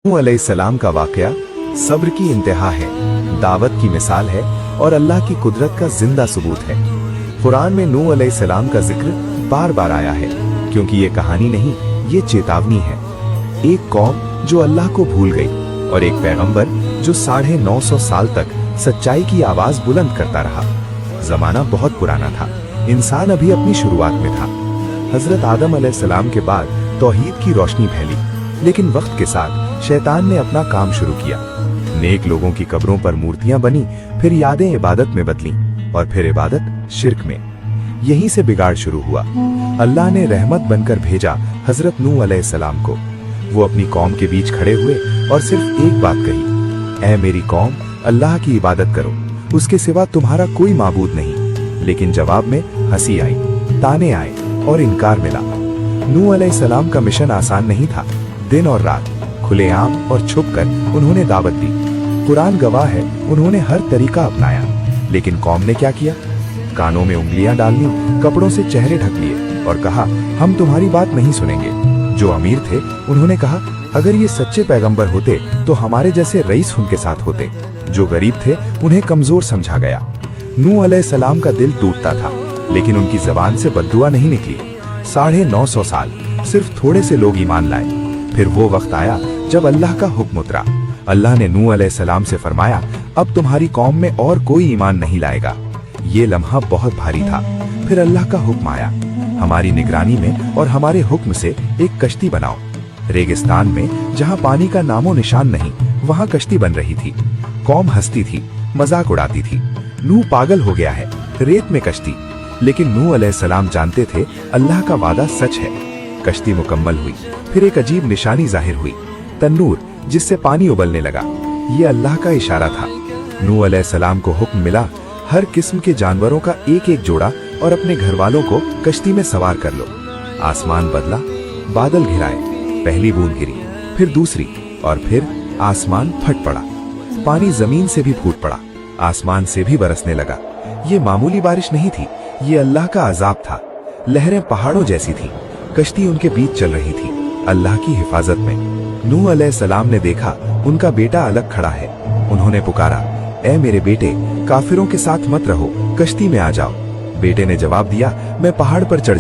नूह अलैहिस्सलाम का वाकया सब्र की इंतहा है, दावत की मिसाल है और अल्लाह की कुदरत का जिंदा सबूत है। कुरान में नूह अलैहिस्सलाम का जिक्र बार बार आया है, क्योंकि ये कहानी नहीं, ये चेतावनी है। एक कौम जो अल्लाह को भूल गई और एक पैगंबर जो 950 साल तक सच्चाई की आवाज बुलंद करता रहा। जमाना बहुत पुराना था, इंसान अभी अपनी शुरुआत में था। हजरत आदम अलैहिस्सलाम के बाद तौहीद की रोशनी फैली, लेकिन वक्त के साथ शैतान ने अपना काम शुरू किया। नेक लोगों की कब्रों पर मूर्तियां बनी, फिर यादें इबादत में बदली और फिर इबादत शिर्क में। यहीं से बिगाड़ शुरू हुआ। अल्लाह ने रहमत बनकर भेजा हजरत नूह अलैहिस्सलाम को। वो अपनी कौम के बीच खड़े हुए और सिर्फ एक बात कही, ऐ मेरी कौम, अल्लाह की इबादत करो, उसके सिवा तुम्हारा कोई माबूद नहीं। लेकिन जवाब में हंसी आई, ताने आए और इनकार मिला। नूह अलैहिस्सलाम का मिशन आसान नहीं था। दिन और रात, खुलेआम और छुपकर उन्होंने दावत दी। कुरान गवाह है, उन्होंने हर तरीका अपनाया, लेकिन कौम ने क्या किया? कानों में उंगलियां डालनी, कपड़ों से चेहरे ढक लिए और कहा, हम तुम्हारी बात नहीं सुनेंगे। जो अमीर थे उन्होंने कहा, अगर ये सच्चे पैगंबर होते तो हमारे जैसे रईस उनके साथ होते। जो गरीब थे उन्हें कमजोर समझा गया। नूह अलैहिस्सलाम का दिल टूटता था, लेकिन उनकी जबान से बद्दुआ नहीं निकली। 950 साल सिर्फ थोड़े से लोग ईमान लाए। फिर वो वक्त आया जब अल्लाह का हुक्म उतरा। अल्लाह ने नूह अलैहिस्सलाम से फरमाया, अब तुम्हारी कौम में और कोई ईमान नहीं लाएगा। ये लम्हा बहुत भारी था। फिर अल्लाह का हुक्म आया, हमारी निगरानी में और हमारे हुक्म से एक कश्ती बनाओ। रेगिस्तान में जहाँ पानी का नामो निशान नहीं, वहाँ कश्ती बन रही थी। कौम हंसती थी, मजाक उड़ाती थी, नूह पागल हो गया है, रेत में कश्ती। लेकिन नूह अलैहिस्सलाम जानते थे अल्लाह का वादा सच है। कश्ती मुकम्मल हुई, फिर एक अजीब निशानी जाहिर हुई, तन्नूर जिससे पानी उबलने लगा। ये अल्लाह का इशारा था। नूह अलैहिस्सलाम को हुक्म मिला, हर किस्म के जानवरों का एक एक जोड़ा और अपने घर वालों को कश्ती में सवार कर लो। आसमान बदला, बादल घिराए, पहली बूंद गिरी, फिर दूसरी, और फिर आसमान फट पड़ा। पानी जमीन से भी फूट पड़ा, आसमान से भी बरसने लगा। ये मामूली बारिश नहीं थी, ये अल्लाह का अजाब था। लहरें पहाड़ों जैसी थी, कश्ती उनके बीच चल रही थी, अल्लाह की हिफाजत में। नूह अलैहिस्सलाम ने देखा उनका बेटा अलग खड़ा है। उन्होंने पुकारा, ऐ मेरे बेटे, काफिरों के साथ मत रहो, कश्ती में आ जाओ। बेटे ने जवाब दिया, मैं पहाड़ पर चढ़